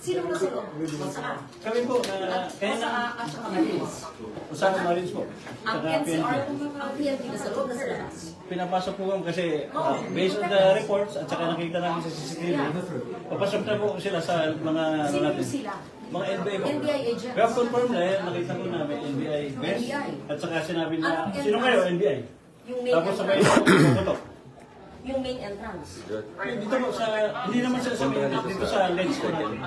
Sino mo nasa loob? Saan? Kami po, kaya na, At saka Marines. Usama Marines po. Ang Saka NCR, PNP. ang PNP nasa loob, nasa labas. Pinapasok po kami kasi based on the reports at saka nakita namin sa CCTV, papasok na po sila sa mga ano Sino natin. po sila? Mga NBI po. NBI agents. Kaya confirm na yan, nakita ko namin NBI best. NBI. At saka sinabi na, Anong sino NBI? kayo NBI? Yung main Tapos sabay entrance. na putok. Yung main entrance. Dito po sa, hindi naman sa main, dito sa lens ko natin.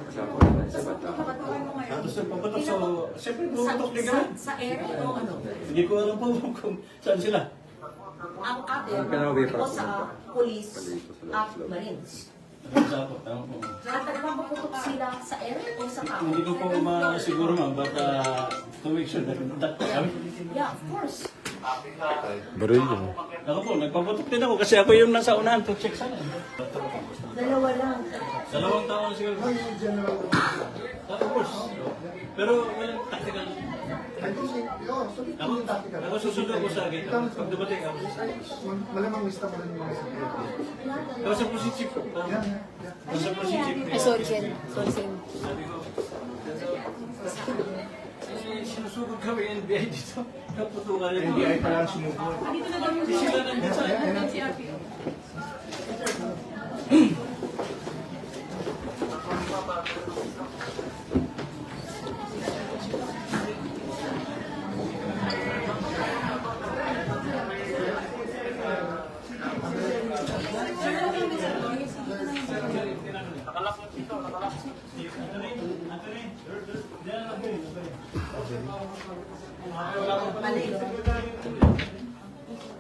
Kapatuan mo ngayon. Tapos nagpapatok, so siyempre pumatok din kami. Sa area o ano? Hindi ko alam po kung saan sila. Ang atin, o sa police at marines. Sa po, tama po. At nagpapaputok sila sa area o sa tao? Hindi ko po masiguro ma'am, but to make sure that kami. Yeah, of course. Baril yun. Ako po, nagpapatok din ako kasi ako yung nasa unahan to check sana. Dalawa lang. 2 taon na siguro. Of course. Pero walang tactical. Ako susunod ko sa gate. Pag dumating ako. Malamang lista pa rin yung mga sabi. Tapos sa positive ko. Tapos sa positive. Sorry, Ken. Sorry, Sen. Sabi ko, sinusugod kami NBI dito. Kaputukan yung NBI pa lang sumugod. sila nandun sa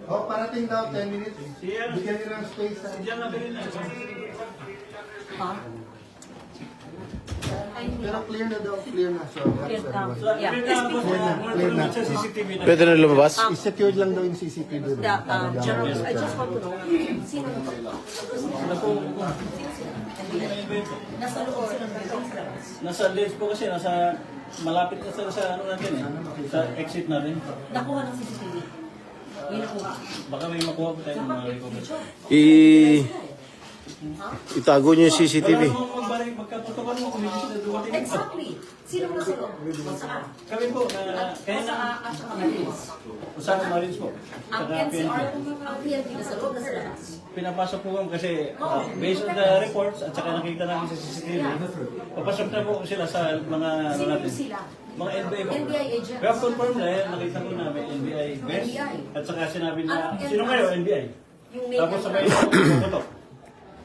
Oh, parating daw 10 minutes. Bigyan nila ng space. Diyan na rin na. Ha? Pero clear na daw, clear na. So, Clear na. Yeah. Clear na. Sa CCTV na. Pwede na lumabas? I-secured lang daw yung CCTV. doon. General, I just want to know, sino na to? Ano po? Nasa loob sila ng labas. Nasa lens po kasi, nasa malapit na sa ano natin eh. Sa exit natin. Nakuha ng CCTV. May nakuha. Baka may makuha po tayo ng mga recovery. Itago niyo yung CCTV. Wala namang magbalik, magkatutukan mo kung hindi sila dumating. Exactly. Sino mo nasa loob? Saan? Kami po, kaya na, At saka Marines. usama Marines po. Ang Saka PNP. NCR, ang PNP nasa loob, nasa labas. Pinapasok po kami kasi based on the reports at saka nakita namin sa CCTV, papasok na po sila sa mga ano Sino po natin. sila? Mga NBI po. NBI agents. Kaya confirm na yan, nakita ko namin NBI best. NBI. At saka sinabi na, Anong sino kayo NBI? Yung main Tapos sabay entrance. na pumatok.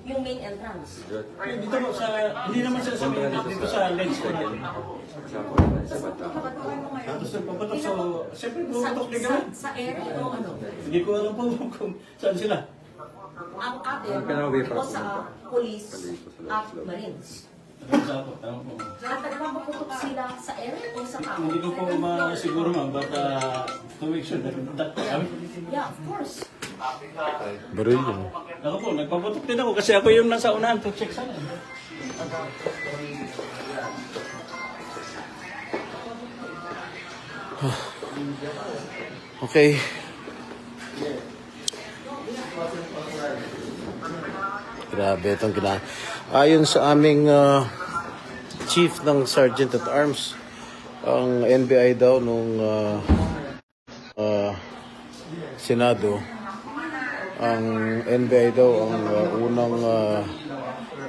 Yung main entrance. Dito po sa, hindi naman sila sa main, dito sa lens ko natin. Kapatuan mo ngayon. Tapos nagpapatok, so siyempre pumatok din kami. Sa area o ano? Hindi ko alam po kung saan sila. Ang atin, o sa police at marines. Sa po, tama po. At nagpapaputok sila sa area o sa tao? Hindi ko po masiguro ma'am, but to make sure that kami. Yeah, of course. Baril yun. Ako po, nagpapatok din ako kasi ako yung nasa unahan to check sana. Okay. Grabe itong gina. Ayon sa aming chief ng Sergeant at Arms, ang NBI daw nung Senado, ang NBI daw ang unang mga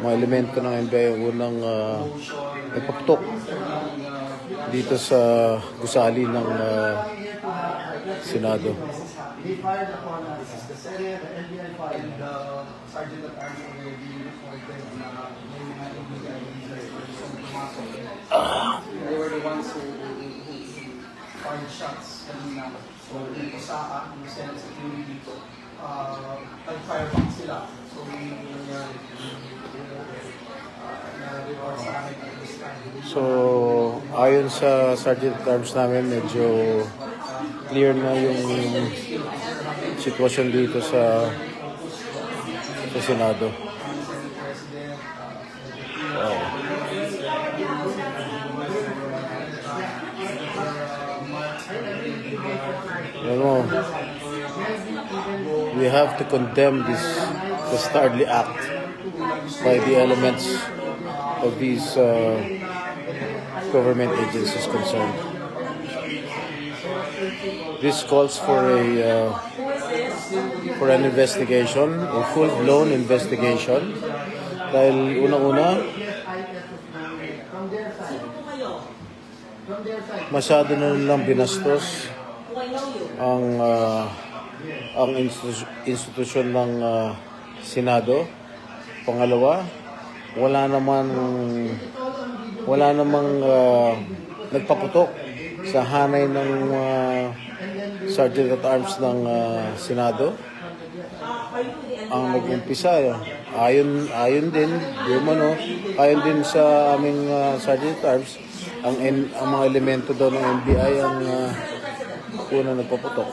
elemento ng NBI ang unang nagpaputok dito sa gusali ng Senado. They fired upon us. The Senate, the NBI fired, the Sergeant at Arms already reported na may mga NBI agents pumasok. They were the ones who fired shots kanina. So, yung Posaa, yung Senate security dito, nag-fire back sila. So, yung na-report sa akin at this time. So, ayon sa Sergeant at Arms namin, medyo clear na yung sitwasyon dito sa Senado. Wow. Ano, we have to condemn this dastardly act by the elements of these government agencies concerned. This calls for an investigation, a full-blown investigation. Dahil unang-una, masyado na nilang binastos ang institusyon ng Senado. Pangalawa, wala namang nagpaputok sa hanay ng Sergeant at Arms ng Senado. Ang nag-umpisa, ayon din sa aming Sergeant at Arms, ang mga elemento daw ng NBI ang unang nagpaputok.